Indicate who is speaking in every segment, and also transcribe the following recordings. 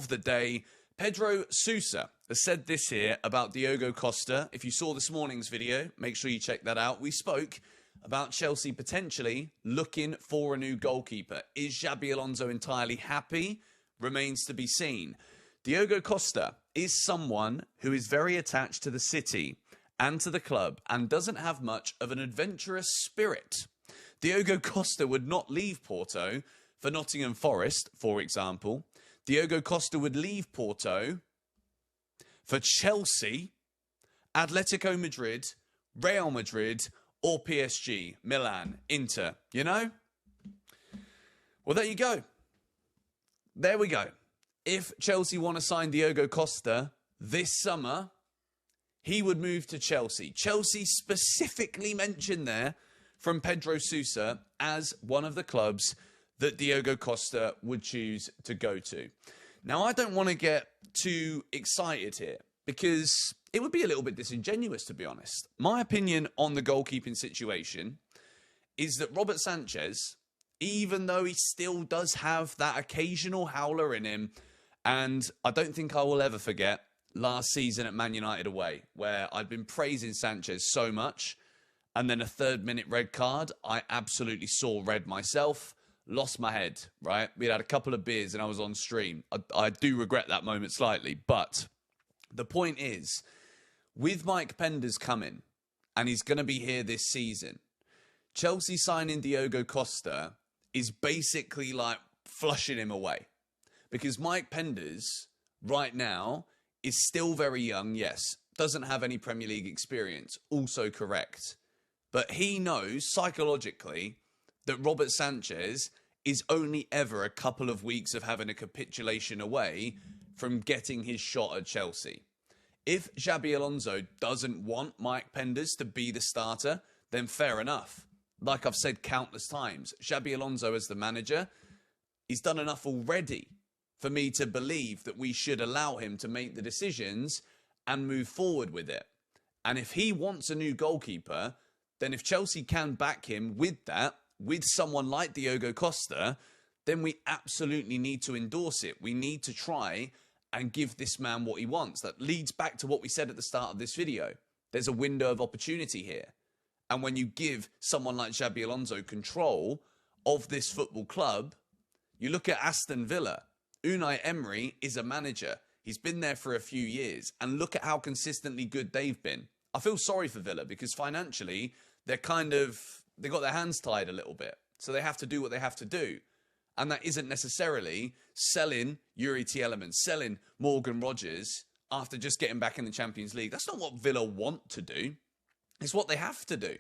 Speaker 1: of the day. Pedro Sousa has said this here about Diogo Costa. If you saw this morning's video, make sure you check that out. We spoke about Chelsea potentially looking for a new goalkeeper. Is Xabi Alonso entirely happy? Remains to be seen. Diogo Costa is someone who is very attached to the city and to the club and doesn't have much of an adventurous spirit. Diogo Costa would not leave Porto for Nottingham Forest, for example. Diogo Costa would leave Porto for Chelsea, Atletico Madrid, Real Madrid, or PSG, Milan, Inter, you know? Well, there you go. There we go. If Chelsea want to sign Diogo Costa this summer, he would move to Chelsea. Chelsea specifically mentioned there from Pedro Sousa as one of the clubs that Diogo Costa would choose to go to. Now, I don't want to get too excited here because it would be a little bit disingenuous, to be honest. My opinion on the goalkeeping situation is that Robert Sanchez, even though he still does have that occasional howler in him, and I don't think I will ever forget last season at Man United away, where I'd been praising Sanchez so much, and then a 3rd-minute red card, I absolutely saw red myself, lost my head, right? We'd had a couple of beers and I was on stream. I do regret that moment slightly, but the point is, with Mike Penders coming, and he's going to be here this season, Chelsea signing Diogo Costa is basically like flushing him away. Because Mike Penders, right now, is still very young, yes. Doesn't have any Premier League experience, also correct. But he knows, psychologically, that Robert Sanchez is only ever a couple of weeks of having a capitulation away from getting his shot at Chelsea. If Xabi Alonso doesn't want Mike Penders to be the starter, then fair enough. Like I've said countless times, Xabi Alonso as the manager, he's done enough already for me to believe that we should allow him to make the decisions and move forward with it. And if he wants a new goalkeeper, then if Chelsea can back him with that, with someone like Diogo Costa, then we absolutely need to endorse it. We need to try and give this man what he wants. That leads back to what we said at the start of this video. There's a window of opportunity here. And when you give someone like Xabi Alonso control of this football club, you look at Aston Villa. Unai Emery is a manager. He's been there for a few years. And look at how consistently good they've been. I feel sorry for Villa because financially, they've got their hands tied a little bit. So they have to do what they have to do. And that isn't necessarily selling Yuri Tielemans, selling Morgan Rogers after just getting back in the Champions League. That's not what Villa want to do. It's what they have to do.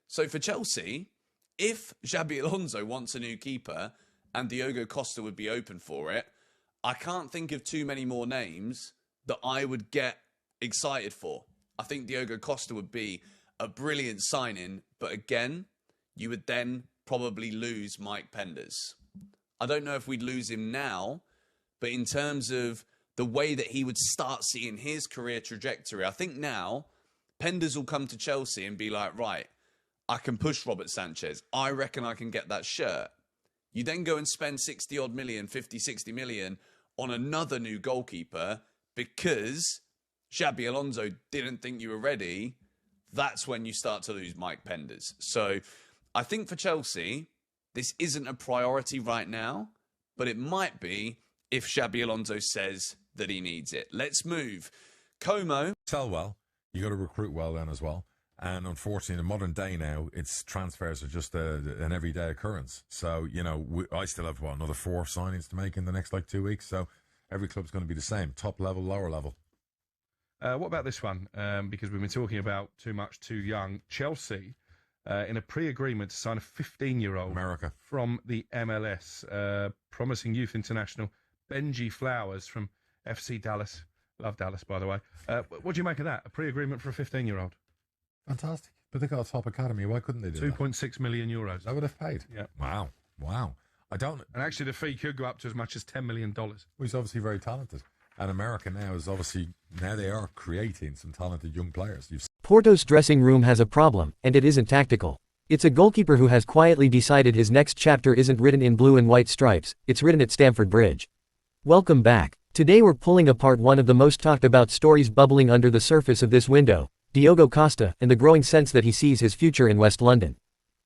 Speaker 1: So for Chelsea, if Xabi Alonso wants a new keeper and Diogo Costa would be open for it, I can't think of too many more names that I would get excited for. I think Diogo Costa would be a brilliant signing, but again, you would then probably lose Mike Penders. I don't know if we'd lose him now, but in terms of the way that he would start seeing his career trajectory, I think now Penders will come to Chelsea and be like, right, I can push Robert Sanchez. I reckon I can get that shirt. You then go and spend 60 odd million, 50, 60 million on another new goalkeeper because Xabi Alonso didn't think you were ready. That's when you start to lose Mike Penders. So I think for Chelsea, this isn't a priority right now, but it might be if Xabi Alonso says that he needs it. Let's move. Como.
Speaker 2: Sell well. You got to recruit well then as well. And unfortunately, in the modern day now, transfers are just an everyday occurrence. So, you know, I still have, another 4 signings to make in the next, 2 weeks. So every club's going to be the same. Top level, lower level.
Speaker 3: What about this one? Because we've been talking about too much, too young. Chelsea, in a pre-agreement to sign a 15-year-old
Speaker 2: America
Speaker 3: from the MLS, promising youth international Benji Flowers from FC Dallas. Love Dallas, by the way. What do you make of that? A pre-agreement for a 15-year-old?
Speaker 2: Fantastic. But they got a top academy. Why couldn't they do
Speaker 3: 2.6 million euros.
Speaker 2: That would have paid.
Speaker 3: Yeah.
Speaker 2: Wow. I don't.
Speaker 3: And actually, the fee could go up to as much as $10 million.
Speaker 2: Well, he's obviously very talented. And America now is obviously, now they are creating some talented young players.
Speaker 4: Porto's dressing room has a problem, and it isn't tactical. It's a goalkeeper who has quietly decided his next chapter isn't written in blue and white stripes, it's written at Stamford Bridge. Welcome back. Today we're pulling apart one of the most talked about stories bubbling under the surface of this window, Diogo Costa, and the growing sense that he sees his future in West London.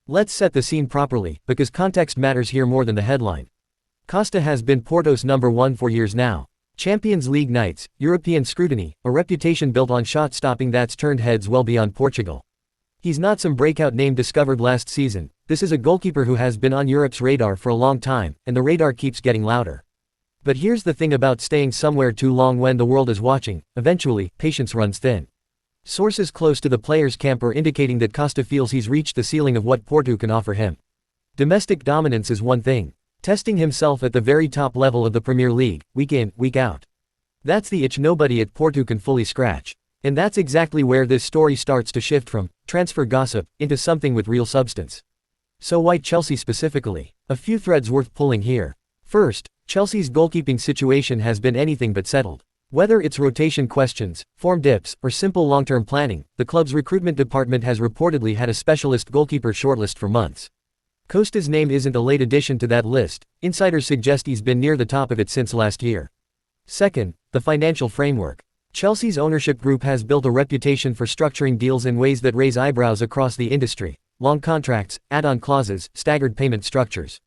Speaker 4: Let's set the scene properly, because context matters here more than the headline. Costa has been Porto's number one for years now. Champions League nights, European scrutiny, a reputation built on shot stopping that's turned heads well beyond Portugal. He's not some breakout name discovered last season. This is a goalkeeper who has been on Europe's radar for a long time, and the radar keeps getting louder. But here's the thing about staying somewhere too long when the world is watching: eventually, patience runs thin. Sources close to the player's camp are indicating that Costa feels he's reached the ceiling of what Porto can offer him. Domestic dominance is one thing. Testing himself at the very top level of the Premier League, week in, week out. That's the itch nobody at Porto can fully scratch. And that's exactly where this story starts to shift from transfer gossip into something with real substance. So why Chelsea specifically? A few threads worth pulling here. First, Chelsea's goalkeeping situation has been anything but settled. Whether it's rotation questions, form dips, or simple long-term planning, the club's recruitment department has reportedly had a specialist goalkeeper shortlist for months. Costa's name isn't a late addition to that list. Insiders suggest he's been near the top of it since last year. Second, the financial framework. Chelsea's ownership group has built a reputation for structuring deals in ways that raise eyebrows across the industry: long contracts, add-on clauses, staggered payment structures.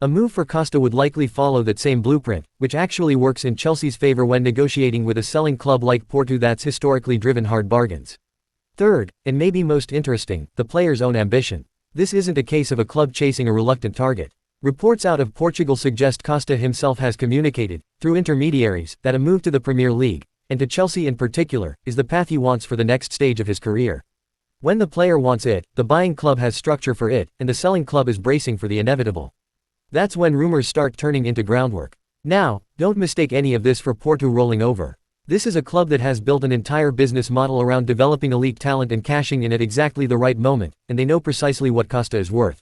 Speaker 4: A move for Costa would likely follow that same blueprint, which actually works in Chelsea's favor when negotiating with a selling club like Porto that's historically driven hard bargains. Third, and maybe most interesting, the player's own ambition. This isn't a case of a club chasing a reluctant target. Reports out of Portugal suggest Costa himself has communicated, through intermediaries, that a move to the Premier League, and to Chelsea in particular, is the path he wants for the next stage of his career. When the player wants it, the buying club has structure for it, and the selling club is bracing for the inevitable. That's when rumors start turning into groundwork. Now, don't mistake any of this for Porto rolling over. This is a club that has built an entire business model around developing elite talent and cashing in at exactly the right moment, and they know precisely what Costa is worth.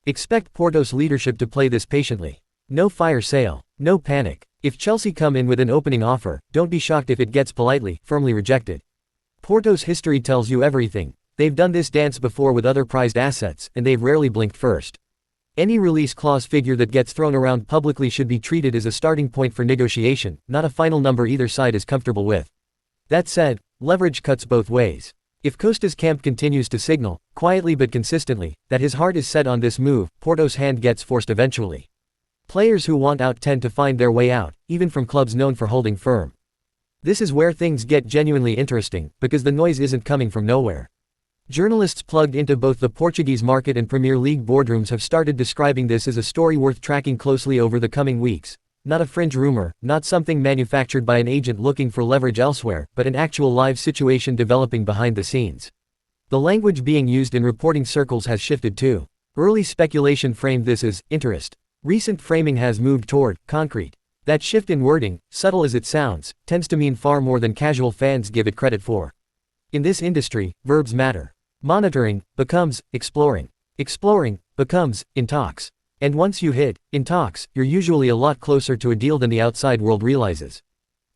Speaker 4: Expect Porto's leadership to play this patiently. No fire sale, no panic. If Chelsea come in with an opening offer, don't be shocked if it gets politely, firmly rejected. Porto's history tells you everything. They've done this dance before with other prized assets, and they've rarely blinked first. Any release clause figure that gets thrown around publicly should be treated as a starting point for negotiation, not a final number either side is comfortable with. That said, leverage cuts both ways. If Costa's camp continues to signal, quietly but consistently, that his heart is set on this move, Porto's hand gets forced eventually. Players who want out tend to find their way out, even from clubs known for holding firm. This is where things get genuinely interesting, because the noise isn't coming from nowhere. Journalists plugged into both the Portuguese market and Premier League boardrooms have started describing this as a story worth tracking closely over the coming weeks. Not a fringe rumor, not something manufactured by an agent looking for leverage elsewhere, but an actual live situation developing behind the scenes. The language being used in reporting circles has shifted too. Early speculation framed this as interest. Recent framing has moved toward concrete. That shift in wording, subtle as it sounds, tends to mean far more than casual fans give it credit for. In this industry, verbs matter. Monitoring becomes exploring. Exploring becomes in talks. And once you hit in talks, you're usually a lot closer to a deal than the outside world realizes.